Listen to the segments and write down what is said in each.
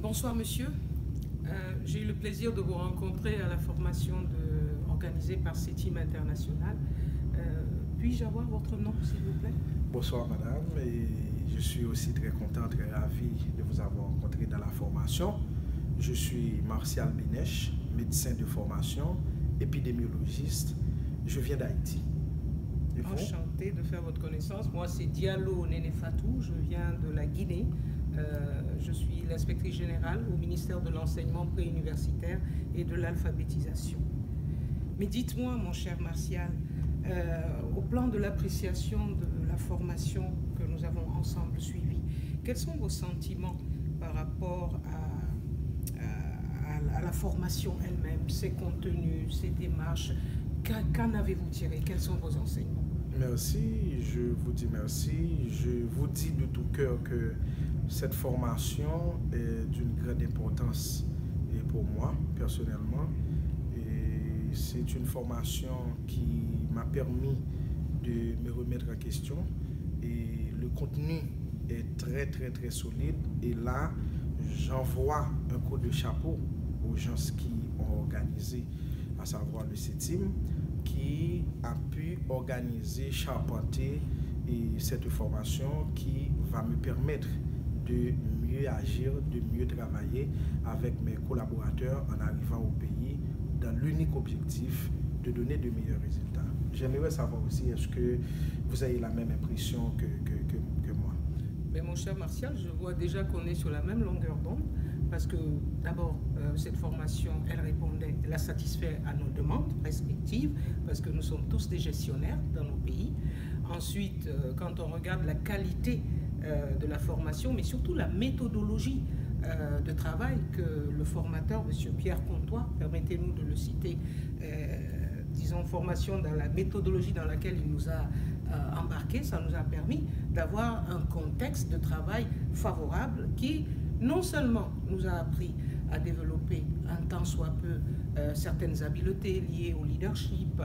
Bonsoir monsieur. J'ai eu le plaisir de vous rencontrer à la formation organisée par CETIM International. Puis-je avoir votre nom s'il vous plaît? Bonsoir madame, et je suis aussi très content, très ravi de vous avoir rencontré dans la formation. Je suis Martial Bénèche, médecin de formation, épidémiologiste. Je viens d'Haïti. Enchanté de faire votre connaissance. Moi c'est Diallo Nénéfatou, je viens de la Guinée. Je suis l'inspectrice générale au ministère de l'enseignement préuniversitaire et de l'alphabétisation. Mais dites-moi mon cher Martial, au plan de l'appréciation de la formation que nous avons ensemble suivie, quels sont vos sentiments par rapport à la formation elle-même, ses contenus, ses démarches? Qu'en avez-vous tiré? Quels sont vos enseignements? Merci, je vous dis merci. Je vous dis de tout cœur que cette formation est d'une grande importance pour moi, personnellement. Et c'est une formation qui m'a permis de me remettre en question. Et le contenu est très solide. Et là, j'envoie un coup de chapeau aux gens qui ont organisé, à savoir le CETIM, qui a pu organiser, charpenter cette formation qui va me permettre de mieux agir, de mieux travailler avec mes collaborateurs en arrivant au pays dans l'unique objectif de donner de meilleurs résultats. J'aimerais savoir aussi, est-ce que vous avez la même impression que moi? Mais mon cher Martial, je vois déjà qu'on est sur la même longueur d'onde parce que d'abord, cette formation, elle a satisfait à nos demandes respectives parce que nous sommes tous des gestionnaires dans nos pays. Ensuite, quand on regarde la qualité de la formation, mais surtout la méthodologie de travail que le formateur, M. Pierre Comtois, permettez-nous de le citer, disons formation dans la méthodologie dans laquelle il nous a embarqué, ça nous a permis d'avoir un contexte de travail favorable qui non seulement nous a appris à développer un tant soit peu certaines habiletés liées au leadership,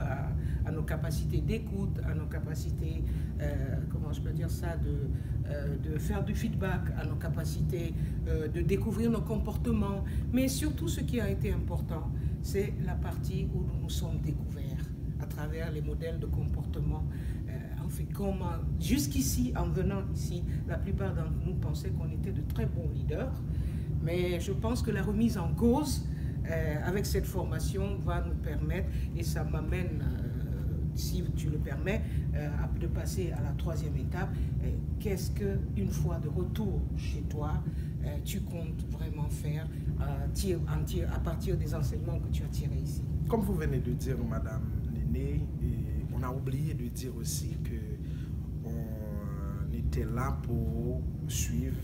à nos capacités d'écoute, à nos capacités, comment je peux dire ça, de faire du feedback, à nos capacités de découvrir nos comportements. Mais surtout, ce qui a été important, c'est la partie où nous nous sommes découverts à travers les modèles de comportement. En fait, jusqu'ici, en venant ici, la plupart d'entre nous pensaient qu'on était de très bons leaders. Mais je pense que la remise en cause avec cette formation va nous permettre, et ça m'amène, si tu le permets, de passer à la troisième étape. Qu'est-ce qu'une fois de retour chez toi, tu comptes vraiment faire à partir des enseignements que tu as tirés ici? Comme vous venez de dire, Madame Néné, on a oublié de dire aussi que on était là pour suivre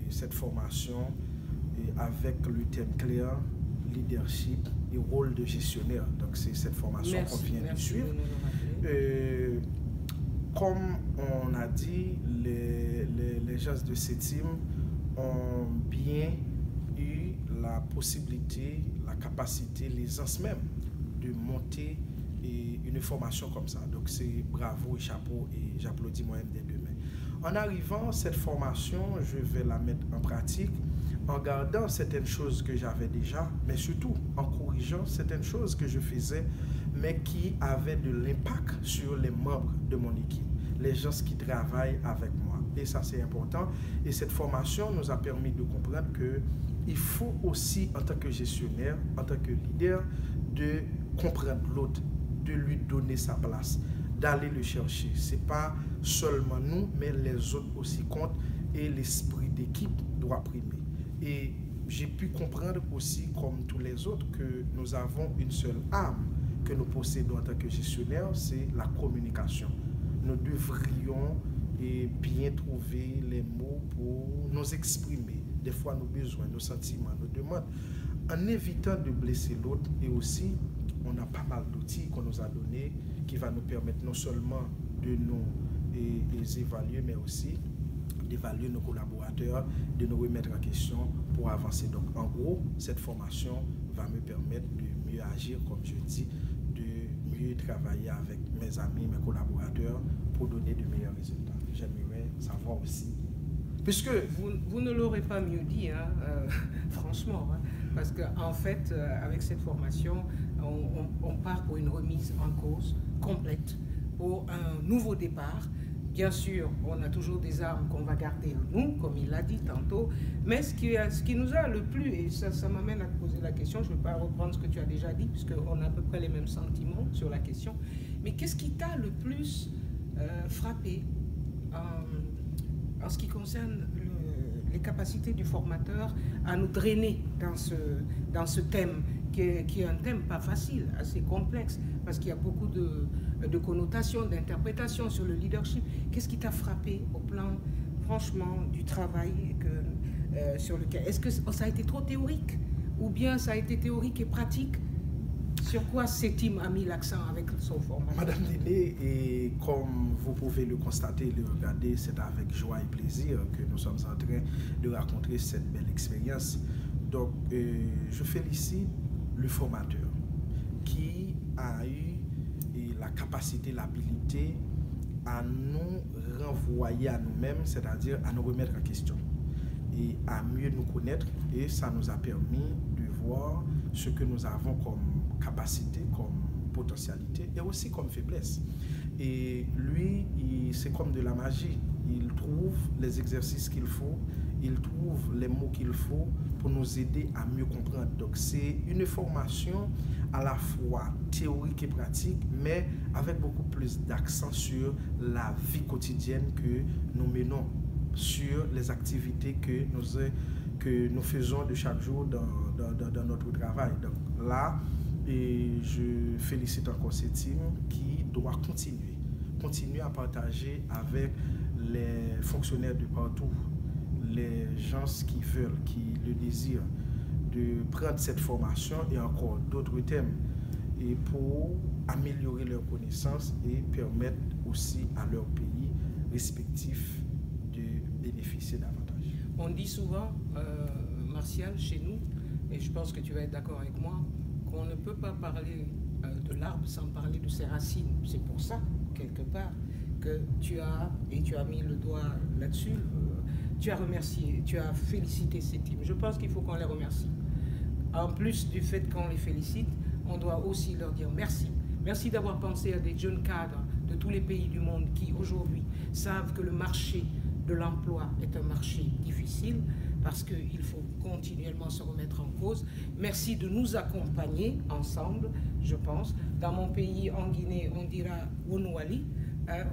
cette formation avec le thème clair, leadership et rôle de gestionnaire. Donc c'est cette formation qu'on vient de suivre. Comme on a dit, les gens de CETIM ont bien eu la possibilité, la capacité, l'aisance même de monter une formation comme ça. Donc c'est bravo et chapeau, et j'applaudis moi-même des deux mains. En arrivant, cette formation, je vais la mettre en pratique en gardant certaines choses que j'avais déjà, mais surtout en corrigeant certaines choses que je faisais, mais qui avaient de l'impact sur les membres de mon équipe, les gens qui travaillent avec moi. Et ça, c'est important. Et cette formation nous a permis de comprendre qu'il faut aussi, en tant que gestionnaire, en tant que leader, de comprendre l'autre, de lui donner sa place, d'aller le chercher. Ce n'est pas seulement nous, mais les autres aussi comptent, et l'esprit d'équipe doit primer. Et j'ai pu comprendre aussi, comme tous les autres, que nous avons une seule arme que nous possédons en tant que gestionnaire, c'est la communication. Nous devrions bien trouver les mots pour nous exprimer, des fois nos besoins, nos sentiments, nos demandes, en évitant de blesser l'autre. Et aussi, on a pas mal d'outils qu'on nous a donnés qui va nous permettre non seulement de nous évaluer, mais aussi d'évaluer nos collaborateurs, de nous remettre en question pour avancer. Donc en gros, cette formation va me permettre de mieux agir, comme je dis, de mieux travailler avec mes amis, mes collaborateurs pour donner de meilleurs résultats. J'aimerais savoir aussi Puisque vous ne l'aurez pas mieux dit, hein, franchement, hein, parce qu'en fait, avec cette formation, on part pour une remise en cause complète, pour un nouveau départ. Bien sûr, on a toujours des armes qu'on va garder nous, comme il l'a dit tantôt, mais ce qui nous a le plus, et ça m'amène à te poser la question, je ne vais pas reprendre ce que tu as déjà dit, puisqu'on a à peu près les mêmes sentiments sur la question, mais qu'est-ce qui t'a le plus frappé en ce qui concerne les capacités du formateur à nous drainer dans ce thème, qui est un thème pas facile, assez complexe, parce qu'il y a beaucoup de connotations, d'interprétations sur le leadership. Qu'est-ce qui t'a frappé au plan, franchement, du travail sur lequel... Est-ce que ça a été trop théorique, ou bien ça a été théorique et pratique? Sur quoi CETIM a mis l'accent avec son format? Madame Néné, et comme vous pouvez le constater, le regarder, c'est avec joie et plaisir que nous sommes en train de raconter cette belle expérience. Donc, je félicite le formateur qui a eu la capacité, l'habilité à nous renvoyer à nous-mêmes, c'est-à-dire à nous remettre en question et à mieux nous connaître, et ça nous a permis de voir ce que nous avons comme capacité, comme potentialité et aussi comme faiblesse. Et lui, c'est comme de la magie. Il trouve les exercices qu'il faut, il trouve les mots qu'il faut pour nous aider à mieux comprendre. Donc c'est une formation à la fois théorique et pratique, mais avec beaucoup plus d'accent sur la vie quotidienne que nous menons, sur les activités que nous faisons de chaque jour dans notre travail. Donc là, et je félicite encore CETIM qui doit continuer à partager avec les fonctionnaires de partout, les gens qui veulent, qui le désirent, de prendre cette formation et encore d'autres thèmes, et pour améliorer leurs connaissances et permettre aussi à leur pays respectif de bénéficier davantage. On dit souvent, Martial, chez nous, et je pense que tu vas être d'accord avec moi, qu'on ne peut pas parler de l'arbre sans parler de ses racines. C'est pour ça, quelque part, que tu as mis le doigt là-dessus, tu as remercié, tu as félicité CETIM. Je pense qu'il faut qu'on les remercie. En plus du fait qu'on les félicite, on doit aussi leur dire merci. Merci d'avoir pensé à des jeunes cadres de tous les pays du monde qui, aujourd'hui, savent que le marché de l'emploi est un marché difficile, parce qu'il faut continuellement se remettre en cause. Merci de nous accompagner ensemble, je pense. Dans mon pays, en Guinée, on dira Wunwali,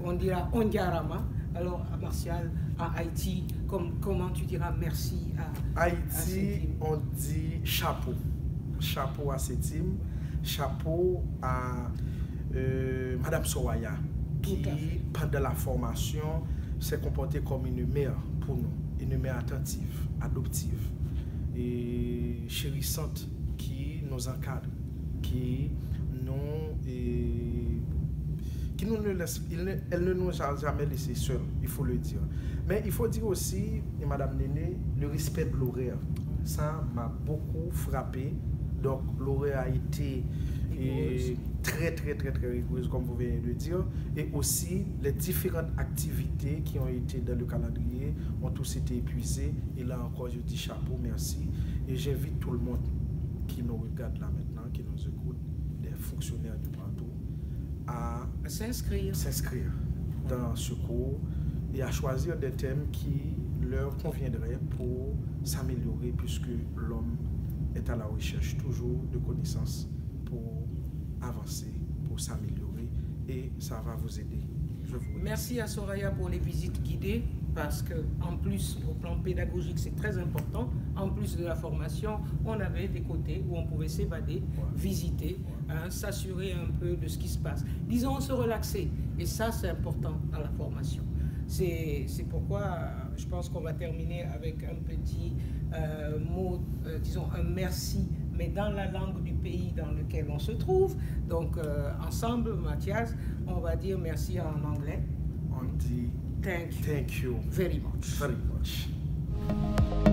on dira Ondiarama. Alors, à Martial, à Haïti, comment tu diras merci à Haïti, on dit chapeau. Chapeau à CETIM, chapeau à Madame Soraya, qui, pendant la formation, s'est comportée comme une mère pour nous, une mère attentive, adoptive et chérissante, qui nous encadre, qui nous ne laisse, elle ne nous a jamais laissé seuls, il faut le dire. Mais il faut dire aussi, et Madame Néné, le respect de l'horaire. Ça m'a beaucoup frappé. Donc l'horaire a été très rigoureuse, comme vous venez de dire, et aussi les différentes activités qui ont été dans le calendrier ont tous été épuisées. Et là encore, je dis chapeau, merci. Et j'invite tout le monde qui nous regarde là maintenant, qui nous écoute, les fonctionnaires du plateau, à s'inscrire dans ce cours et à choisir des thèmes qui leur conviendraient pour s'améliorer, puisque l'homme est à la recherche toujours de connaissances pour avancer, pour s'améliorer, et ça va vous aider. Je vous remercie. Merci à Soraya pour les visites guidées, parce qu'en plus, au plan pédagogique, c'est très important. En plus de la formation, on avait des côtés où on pouvait s'évader, visiter, s'assurer un peu de ce qui se passe. Disons, se relaxer. Et ça, c'est important dans la formation. C'est pourquoi je pense qu'on va terminer avec un petit mot, disons un merci, mais dans la langue du pays dans lequel on se trouve. Donc, ensemble, Mathias, on va dire merci en anglais. On dit thank you very much. very much. Very much.